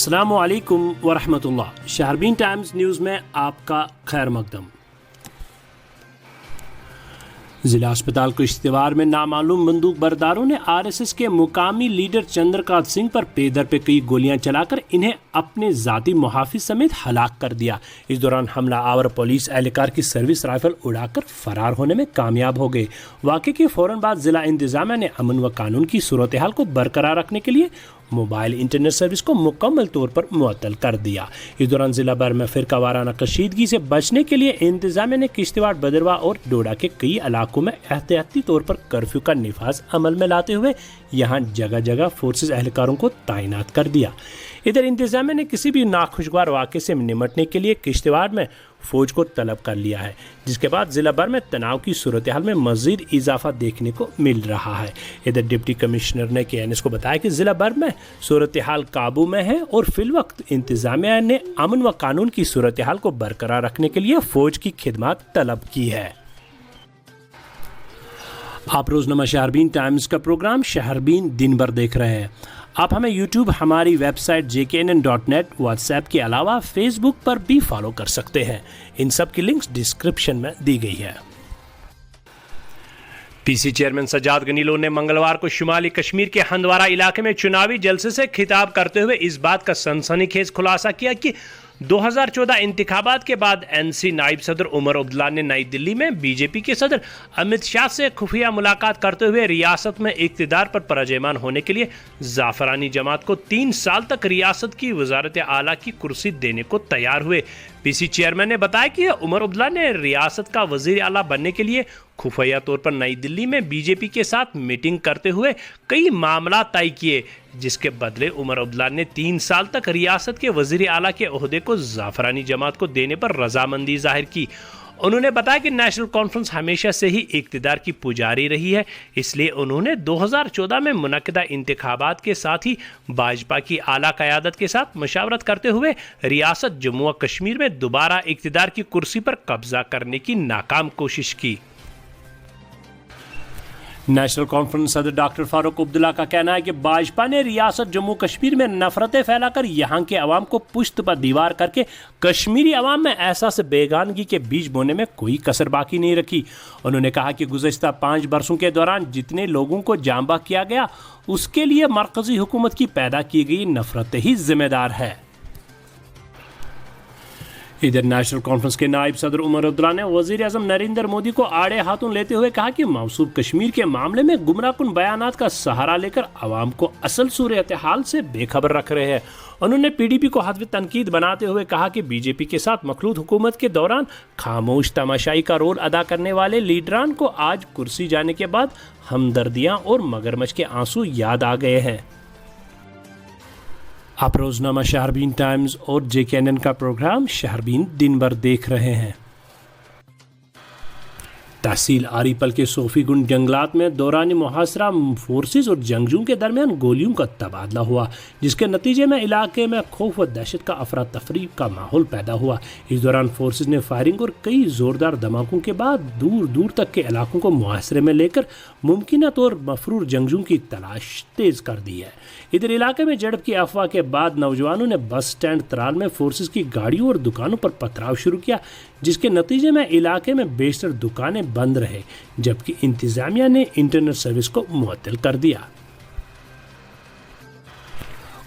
अस्सलाम वालेकुम वरहमतुल्लाह। शहरबीन times news में आपका खैर मकदम। ज़िला अस्पताल किश्तवाड़ में नामालूम बंदूक बरदारों ने आरएसएस के मुकामी लीडर चंद्रकांत सिंह पर पेदर पे कई गोलियां चलाकर इन्हें अपने ज़ाती मुहाफिज समेत हलाक कर दिया। इस दौरान हमला आवर पुलिस एहलकार की सर्विस राइफल उड़ाकर फरार होने में कामयाब हो गए। वाक़े के फ़ौरन बाद ज़िला इंतज़ामिया ने अमन व कानून की सूरत हाल को बरकरार रखने के लिए मोबाइल इंटरनेट सर्विस को मुकम्मल तौर पर मुअत्तल कर दिया। इस दौरान जिला भर में फ़िरकावाराना कशीदगी से बचने के लिए इंतज़ामिया ने किश्तवाड़, भद्रवाह और डोडा के कई इलाकों में एहतियाती तौर पर कर्फ्यू का निफाज अमल में लाते हुए यहाँ जगह जगह फोर्सेज एहलकारों को तैनात कर दिया। इधर इंतज़ामिया ने किसी भी नाखुशगवार वाक़े से निमटने के लिए किश्तवाड़ में फ़ौज को तलब कर लिया है, जिसके बाद ज़िला भर में तनाव की सूरत हाल में मज़ीद इजाफा देखने को मिल रहा है। इधर डिप्टी कमिश्नर ने KNS को बताया कि ज़िला भर में सूरत हाल काबू में है और फिलवक्त इंतज़ामिया ने अमन व कानून की सूरत हाल को बरकरार रखने के लिए फ़ौज की खिदमत तलब की है। आप रोज़नामा शहरबीन टाइम्स का प्रोग्राम शहरबीन दिन भर देख रहे हैं। आप हमें YouTube, हमारी वेबसाइट jknn.net, व्हाट्सएप के अलावा फेसबुक पर भी फॉलो कर सकते हैं। इन सब की लिंक्स डिस्क्रिप्शन में दी गई है। PC चेयरमैन सज्जाद गनीलो ने मंगलवार को शुमाली कश्मीर के हंदवारा इलाके में चुनावी जलसे से खिताब करते हुए इस बात का सनसनीखेज खुलासा किया कि 2014 इंतखाबात के बाद NC नायब सदर उमर अब्दुल्ला ने नई दिल्ली में BJP के सदर अमित शाह से खुफिया मुलाकात करते हुए रियासत में इक़्तिदार पर पराजयमान होने के लिए ज़ाफ़रानी जमात को 3 साल तक रियासत की वज़ारत आला की कुर्सी देने को तैयार हुए। PC चेयरमैन ने बताया कि उमर अब्दुल्ला ने रियासत का वज़ीर आला बनने के लिए खुफिया तौर पर नई दिल्ली में BJP के साथ मीटिंग करते हुए कई मामला तय किए, जिसके बदले उमर अब्दुल्ला ने 3 साल तक रियासत के वज़ीर आला के ओहदे को ज़ाफ़रानी जमात को देने पर रजामंदी जाहिर की। उन्होंने बताया कि नेशनल कॉन्फ्रेंस हमेशा से ही इक़्तिदार की पुजारी रही है, इसलिए उन्होंने 2014 में मुनक़दा इंतखाबात के साथ ही भाजपा की आला क़यादत के साथ मशावरत करते हुए रियासत जम्मू व कश्मीर में दोबारा इक़्तिदार की कुर्सी पर कब्जा करने की नाकाम कोशिश की। नेशनल कॉन्फ्रेंस सदर डॉक्टर फारूक अब्दुल्ला का कहना है कि भाजपा ने रियासत जम्मू कश्मीर में नफरतें फैलाकर यहाँ के अवाम को पुश्त पर दीवार करके कश्मीरी अवाम में एहसास बेगानगी के बीज बोने में कोई कसर बाकी नहीं रखी। उन्होंने कहा कि गुज़श्ता 5 बरसों के दौरान जितने लोगों को जांबा किया गया उसके लिए मरकजी हुकूमत की पैदा की गई नफरतें ही जिम्मेदार है। इधर नेशनल कॉन्फ्रेंस के नायब सदर उमर अब्दुल्ला ने वज़ीर आज़म नरेंद्र मोदी को आड़े हाथों लेते हुए कहा कि मौसूब कश्मीर के मामले में गुमराहकुन बयानात का सहारा लेकर आवाम को असल सूरत हाल से बेखबर रख रहे हैं। उन्होंने PDP को हदफ तनकीद बनाते हुए कहा कि BJP के साथ मखलूत हुकूमत के दौरान खामोश तमाशाई का रोल अदा करने वाले लीडरान को आज कुर्सी जाने के बाद हमदर्दियाँ और मगरमच्छ के आंसू याद आ गए हैं। आप रोज़नामा शहरबीन टाइम्स और JKNN का प्रोग्राम शहरबीन दिन भर देख रहे हैं। तहसील आरीपल के सोफी गुंड जंगलात में दौरान मुहासरा फोर्सेस और जंगजू के दरमियान गोलियों का तबादला हुआ, जिसके नतीजे में इलाके में खौफ व दहशत का अफरा तफरी का माहौल पैदा हुआ। इस दौरान फोर्सेस ने फायरिंग और कई ज़ोरदार धमाकों के बाद दूर दूर तक के इलाकों को मुहासरे में लेकर मुमकिन तौर मफरूर जंगजू की तलाश तेज़ कर दी है। इधर इलाके में झड़प की अफवाह के बाद नौजवानों ने बस स्टैंड तराल में फोर्सेस की गाड़ियों और दुकानों पर पथराव शुरू किया, जिसके नतीजे में इलाके में बेशतर दुकानें बंद रहे, जबकि इंतजामिया ने इंटरनेट सर्विस को मुअत्तल कर दिया।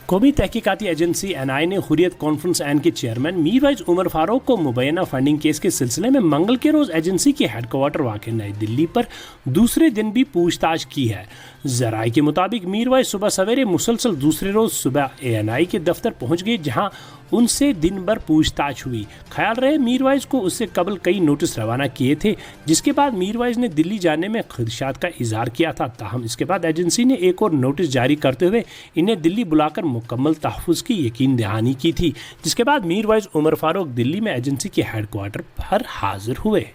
कौमी तहकीकाती एजेंसी NI ने हुर्रियत कॉन्फ्रेंस एन के चेयरमैन मीरवाइज उमर फारूक को मुबैना फंडिंग केस के सिलसिले में मंगल के रोज़ एजेंसी के हेडक्वार्टर वाक़ नई दिल्ली पर दूसरे दिन भी पूछताछ की है। ज़राए के मुताबिक मीरवाइज सुबह सवेरे मुसलसल दूसरे रोज़ सुबह ANI के दफ्तर पहुँच गए, जहाँ उनसे दिन भर पूछताछ हुई। ख्याल रहे मीरवाइज को उससे कबल कई नोटिस रवाना किए थे, जिसके बाद मीरवाइज ने दिल्ली जाने में खदशात का इजहार किया था। ताहम इसके बाद एजेंसी ने एक और नोटिस जारी करते हुए इन्हें दिल्ली बुलाकर मुकम्मल तहफ़्फ़ुज़ की यकीन दहानी की थी, जिसके बाद मीरवाइज उमर फारूक दिल्ली में एजेंसी के हेडक्वार्टर पर हाजिर हुए।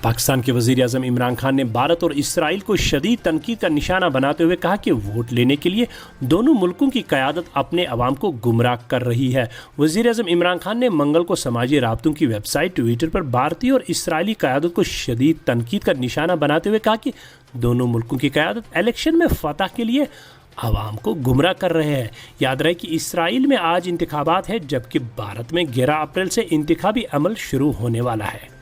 पाकिस्तान के वज़ीर आज़म इमरान खान ने भारत और इसराइल को शदीद तनकीद का निशाना बनाते हुए कहा कि वोट लेने के लिए दोनों मुल्कों की क़यादत अपने अवाम को गुमराह कर रही है। वज़ीर आज़म इमरान खान ने मंगल को समाजी राब्तों की वेबसाइट ट्विटर पर भारतीय और इसराइली क़यादत को शदीद तनकीद का निशाना बनाते हुए कहा कि दोनों मुल्कों की क़यादत इलेक्शन में फ़तह के लिए عوام کو گمراہ کر رہے ہیں۔ یاد رہے کہ اسرائیل میں آج انتخابات ہیں، جبکہ بھارت میں 11 اپریل سے انتخابی عمل شروع ہونے والا ہے۔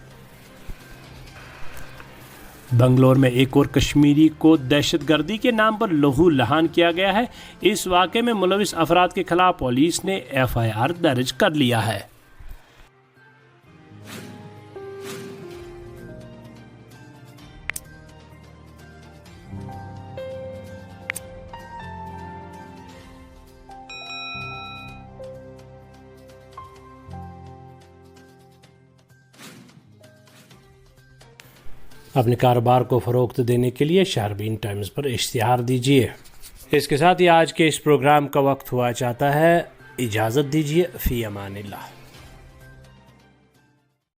بنگلور میں ایک اور کشمیری کو دہشت گردی کے نام پر لہو لہان کیا گیا ہے۔ اس واقعے میں ملوث افراد کے خلاف پولیس نے FIR درج کر لیا ہے۔ اپنے کاروبار کو فروخت دینے کے لیے شاربین ٹائمز پر اشتہار دیجیے۔ اس کے ساتھ ہی آج کے اس پروگرام کا وقت ہوا چاہتا ہے۔ اجازت دیجیے، فی امان اللہ۔